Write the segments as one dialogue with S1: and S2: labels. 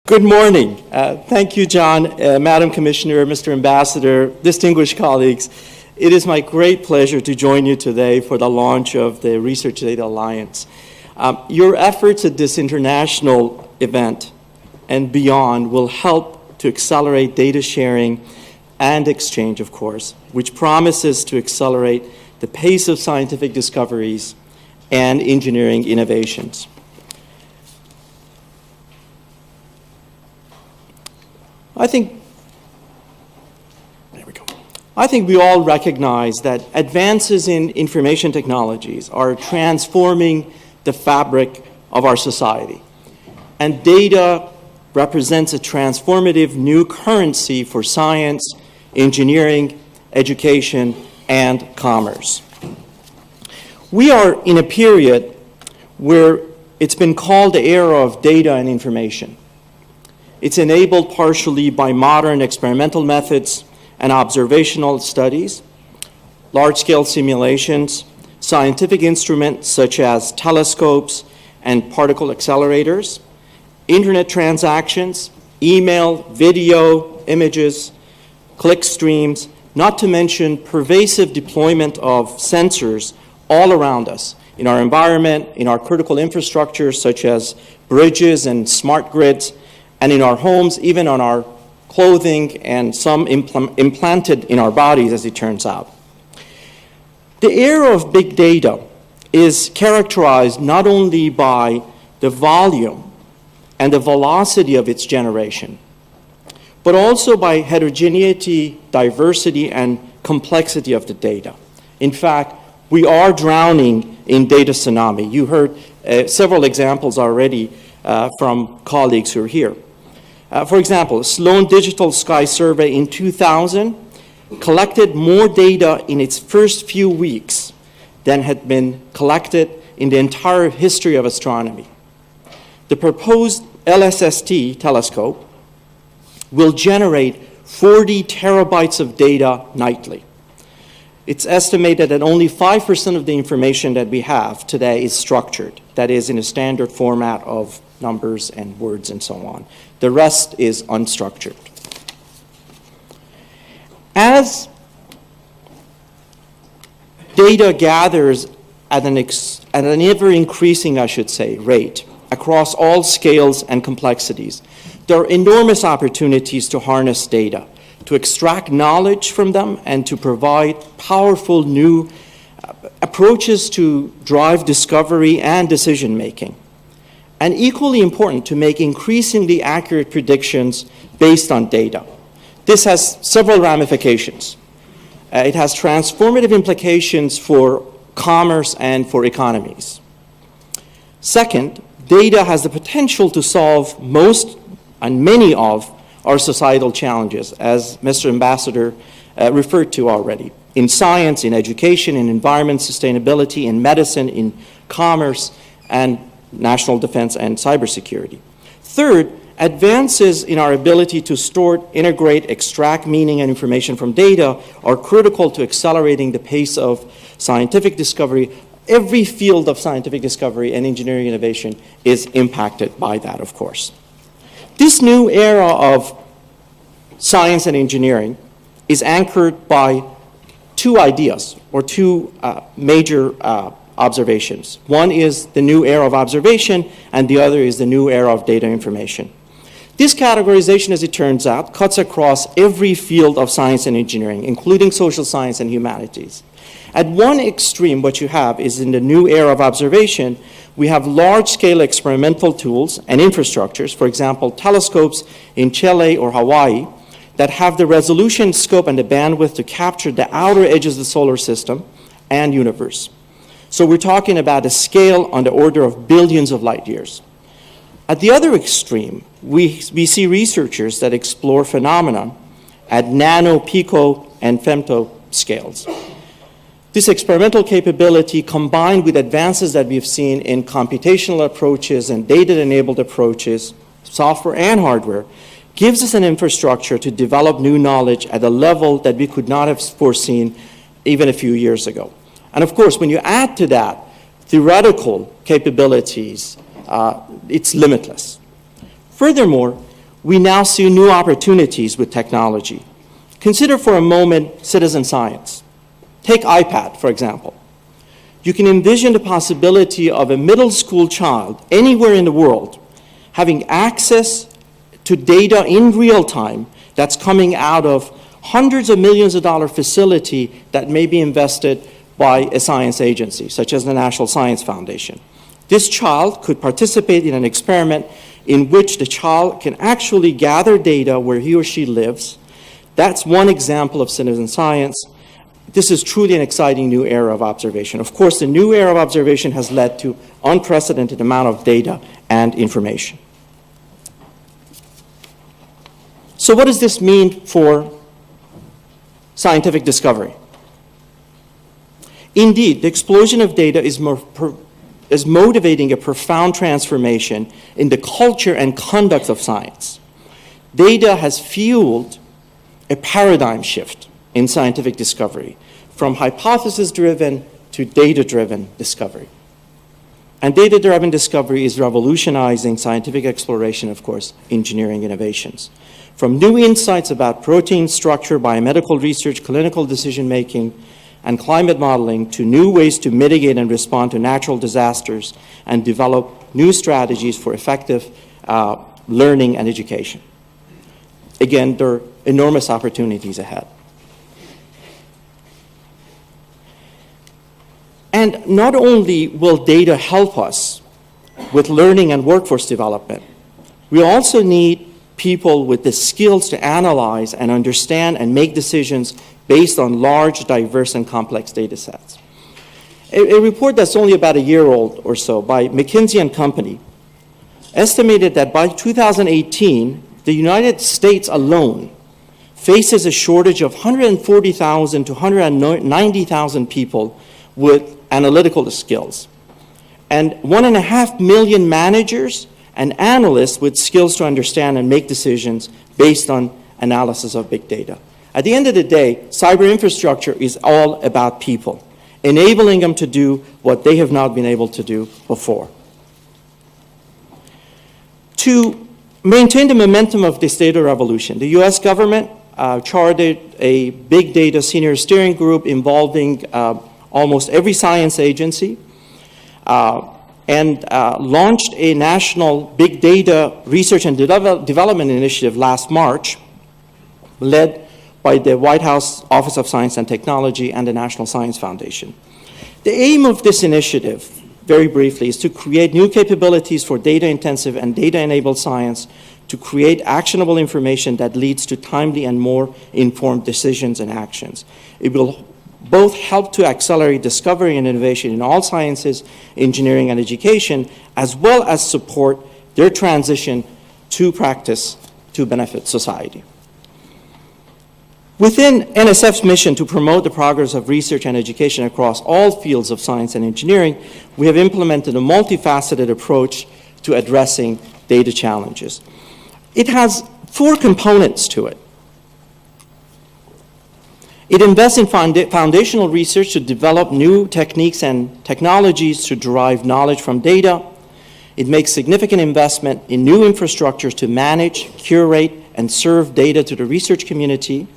S1: Good morning. Thank you, John, Madam Commissioner, Mr. Ambassador, distinguished colleagues. It is my great pleasure to join you today for the launch of the Research Data Alliance. Your efforts at this international event and beyond will help to accelerate data sharing and exchange, of course, which promises to accelerate the pace of scientific discoveries and engineering innovations. I think we all recognize that advances in information technologies are transforming the fabric of our society. And data represents a transformative new currency for science, engineering, education, and commerce. We are in a period where it's been called the era of data and information. It's enabled partially by modern experimental methods and observational studies, large-scale simulations, scientific instruments such as telescopes and particle accelerators, internet transactions, email, video, images, click streams, not to mention pervasive deployment of sensors all around us in our environment, in our critical infrastructure such as bridges and smart grids, and in our homes, even on our clothing, and some implanted in our bodies, as it turns out. The era of big data is characterized not only by the volume and the velocity of its generation, but also by heterogeneity, diversity, and complexity of the data. In fact, we are drowning in data tsunami. You heard several examples already from colleagues who are here. For example, Sloan Digital Sky Survey in 2000 collected more data in its first few weeks than had been collected in the entire history of astronomy. The proposed LSST telescope will generate 40 terabytes of data nightly. It's estimated that only 5% of the information that we have today is structured, that is, in a standard format of numbers and words and so on. The rest is unstructured. As data gathers at an ever-increasing, I should say, rate across all scales and complexities, there are enormous opportunities to harness data, to extract knowledge from them, and to provide powerful new approaches to drive discovery and decision-making. And equally important, to make increasingly accurate predictions based on data. This has several ramifications. It has transformative implications for commerce and for economies. Second, data has the potential to solve most and many of our societal challenges, as Mr. Ambassador referred to already, in science, in education, in environment, sustainability, in medicine, in commerce, and national defense and cybersecurity. Third, advances in our ability to store, integrate, extract meaning and information from data are critical to accelerating the pace of scientific discovery. Every field of scientific discovery and engineering innovation is impacted by that, of course. This new era of science and engineering is anchored by two ideas, or two major observations. One is the new era of observation, and the other is the new era of data information. This categorization, as it turns out, cuts across every field of science and engineering, including social science and humanities. At one extreme, what you have is in the new era of observation, we have large-scale experimental tools and infrastructures, for example, telescopes in Chile or Hawaii, that have the resolution, scope, and the bandwidth to capture the outer edges of the solar system and universe. So we're talking about a scale on the order of billions of light years. At the other extreme, we see researchers that explore phenomena at nano, pico, and femto scales. This experimental capability, combined with advances that we've seen in computational approaches and data-enabled approaches, software and hardware, gives us an infrastructure to develop new knowledge at a level that we could not have foreseen even a few years ago. And of course, when you add to that theoretical capabilities, it's limitless. Furthermore, we now see new opportunities with technology. Consider for a moment citizen science. Take iPad, for example. You can envision the possibility of a middle school child anywhere in the world having access to data in real time that's coming out of hundreds of millions of dollar facility that may be invested by a science agency, such as the National Science Foundation. This child could participate in an experiment in which the child can actually gather data where he or she lives. That's one example of citizen science. This is truly an exciting new era of observation. Of course, the new era of observation has led to unprecedented amount of data and information. So what does this mean for scientific discovery? Indeed, the explosion of data is motivating a profound transformation in the culture and conduct of science. Data has fueled a paradigm shift in scientific discovery, from hypothesis-driven to data-driven discovery. And data-driven discovery is revolutionizing scientific exploration, of course, engineering innovations. From new insights about protein structure, biomedical research, clinical decision-making, and climate modeling to new ways to mitigate and respond to natural disasters and develop new strategies for effective learning and education. Again, there are enormous opportunities ahead. And not only will data help us with learning and workforce development, we also need people with the skills to analyze and understand and make decisions based on large, diverse, and complex data sets. A report that's only about a year old or so by McKinsey & Company estimated that by 2018, the United States alone faces a shortage of 140,000 to 190,000 people with analytical skills, and 1.5 million managers and analysts with skills to understand and make decisions based on analysis of big data. At the end of the day, cyber infrastructure is all about people, enabling them to do what they have not been able to do before. To maintain the momentum of this data revolution, the US government chartered a big data senior steering group involving almost every science agency and launched a national big data research and development initiative last March, led by the White House Office of Science and Technology and the National Science Foundation. The aim of this initiative, very briefly, is to create new capabilities for data-intensive and data-enabled science to create actionable information that leads to timely and more informed decisions and actions. It will both help to accelerate discovery and innovation in all sciences, engineering, and education, as well as support their transition to practice to benefit society. Within NSF's mission to promote the progress of research and education across all fields of science and engineering, we have implemented a multifaceted approach to addressing data challenges. It has 4 components to it. It invests in foundational research to develop new techniques and technologies to derive knowledge from data. It makes significant investment in new infrastructures to manage, curate, and serve data to the research community.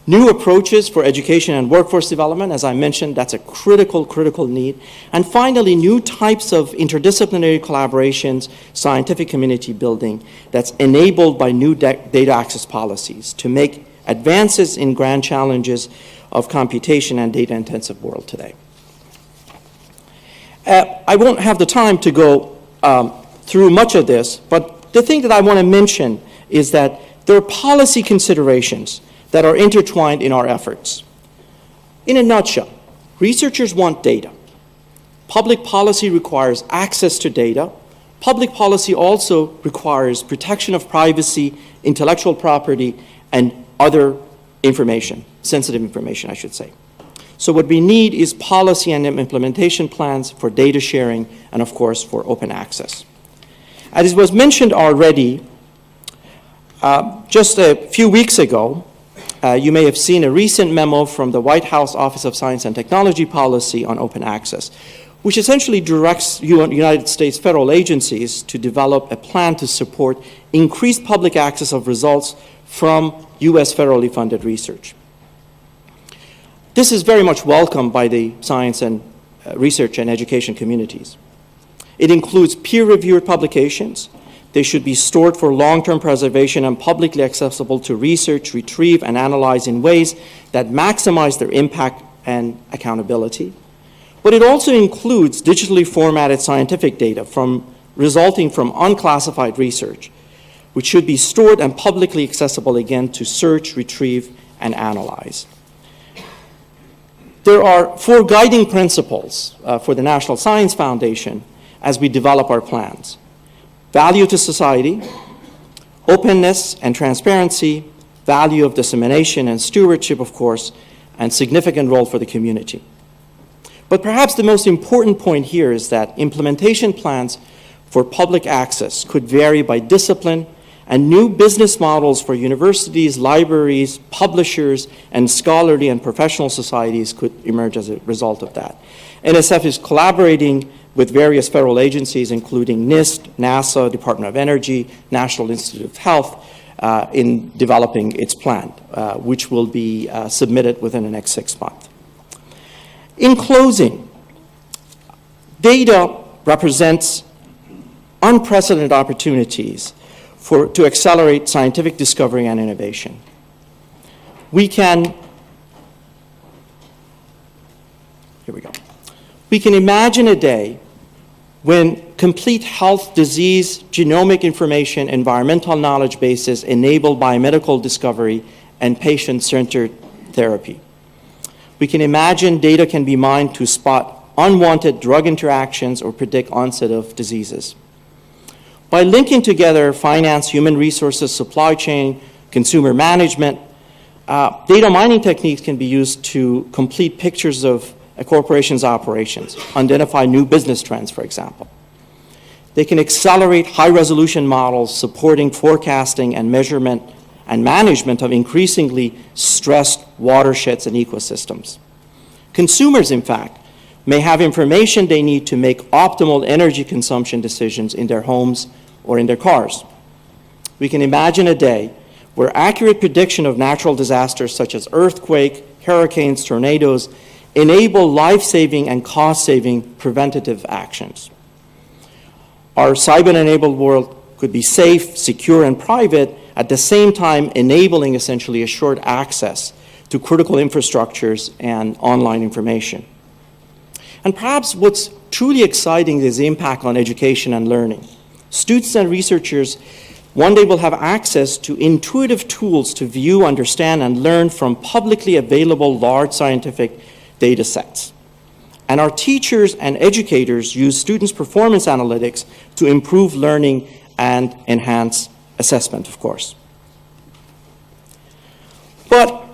S1: New approaches for education and workforce development, as I mentioned, that's a critical need. And finally, new types of interdisciplinary collaborations, scientific community building that's enabled by new data access policies to make advances in grand challenges of computation and data-intensive world today. I won't have the time to go through much of this, but the thing that I want to mention is that there are policy considerations that are intertwined in our efforts. In a nutshell, researchers want data. Public policy requires access to data. Public policy also requires protection of privacy, intellectual property, and other information, sensitive information, I should say. So what we need is policy and implementation plans for data sharing and, of course, for open access. As was mentioned already, just a few weeks ago, you may have seen a recent memo from the White House Office of Science and Technology Policy on open access, which essentially directs United States federal agencies to develop a plan to support increased public access of results from U.S. federally funded research. This is very much welcomed by the science and research and education communities. It includes peer-reviewed publications. They should be stored for long-term preservation and publicly accessible to research, retrieve, and analyze in ways that maximize their impact and accountability. But it also includes digitally formatted scientific data resulting from unclassified research, which should be stored and publicly accessible again to search, retrieve, and analyze. There are 4 guiding principles for the National Science Foundation as we develop our plans: value to society, openness and transparency, value of dissemination and stewardship, of course, and significant role for the community. But perhaps the most important point here is that implementation plans for public access could vary by discipline, and new business models for universities, libraries, publishers, and scholarly and professional societies could emerge as a result of that. NSF is collaborating with various federal agencies, including NIST, NASA, Department of Energy, National Institute of Health, in developing its plan, which will be submitted within the next 6 months. In closing, data represents unprecedented opportunities to accelerate scientific discovery and innovation. We can imagine a day when complete health, disease, genomic information, environmental knowledge bases enable biomedical discovery and patient-centered therapy. We can imagine data can be mined to spot unwanted drug interactions or predict onset of diseases. By linking together finance, human resources, supply chain, consumer management, data mining techniques can be used to complete pictures of a corporation's operations, identify new business trends, for example. They can accelerate high-resolution models supporting forecasting and measurement and management of increasingly stressed watersheds and ecosystems. Consumers, in fact, may have information they need to make optimal energy consumption decisions in their homes or in their cars. We can imagine a day where accurate prediction of natural disasters such as earthquake, hurricanes, tornadoes enable life-saving and cost-saving preventative actions. Our cyber-enabled world could be safe, secure, and private, at the same time enabling essentially assured access to critical infrastructures and online information. And perhaps what's truly exciting is the impact on education and learning. Students and researchers one day will have access to intuitive tools to view, understand, and learn from publicly available large scientific data sets. And our teachers and educators use students' performance analytics to improve learning and enhance assessment, of course. But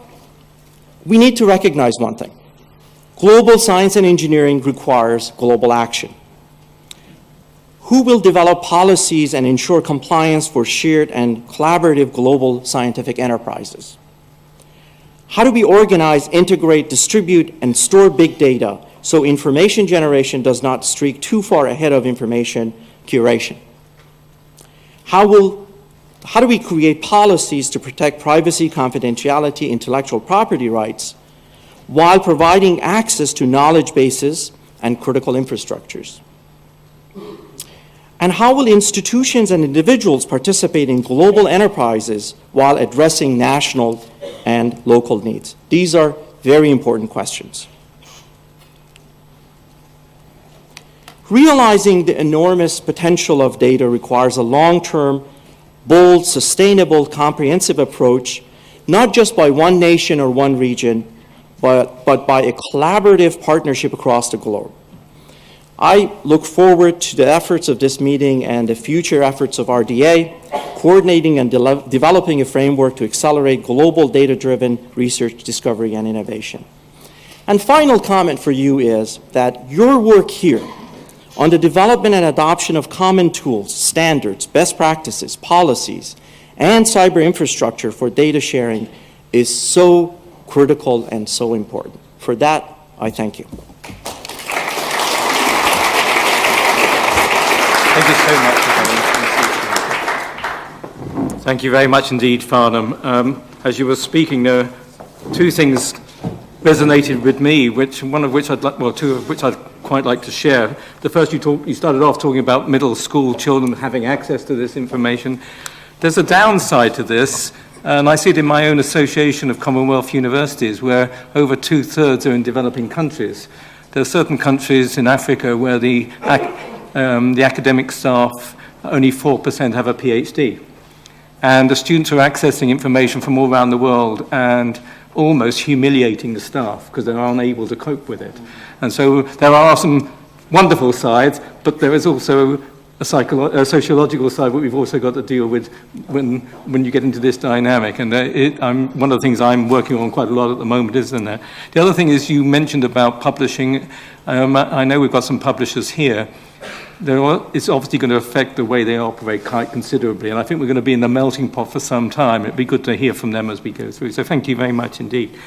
S1: we need to recognize one thing. Global science and engineering requires global action. Who will develop policies and ensure compliance for shared and collaborative global scientific enterprises? How do we organize, integrate, distribute, and store big data so information generation does not streak too far ahead of information curation? How do we create policies to protect privacy, confidentiality, intellectual property rights, while providing access to knowledge bases and critical infrastructures? And how will institutions and individuals participate in global enterprises while addressing national and local needs? These are very important questions. Realizing the enormous potential of data requires a long-term, bold, sustainable, comprehensive approach, not just by one nation or one region, but by a collaborative partnership across the globe. I look forward to the efforts of this meeting and the future efforts of RDA, coordinating and developing a framework to accelerate global data-driven research, discovery, and innovation. And final comment for you is that your work here on the development and adoption of common tools, standards, best practices, policies, and cyber infrastructure for data sharing is so critical and so important. For that, I thank you.
S2: so much for coming. Thank you very much indeed, Farnam. As you were speaking, there are two things resonated with me, two of which I'd quite like to share. The first, you started off talking about middle school children having access to this information. There's a downside to this, and I see it in my own association of Commonwealth universities, where over 2/3 are in developing countries. There are certain countries in Africa where the academic staff, only 4% have a PhD. And the students are accessing information from all around the world and almost humiliating the staff because they're unable to cope with it. And so there are some wonderful sides, but there is also a sociological side that we've also got to deal with when you get into this dynamic. And one of the things I'm working on quite a lot at the moment is in that. The other thing is you mentioned about publishing. I know we've got some publishers here. It's obviously going to affect the way they operate quite considerably, and I think we're going to be in the melting pot for some time. It'd be good to hear from them as we go through. So thank you very much indeed.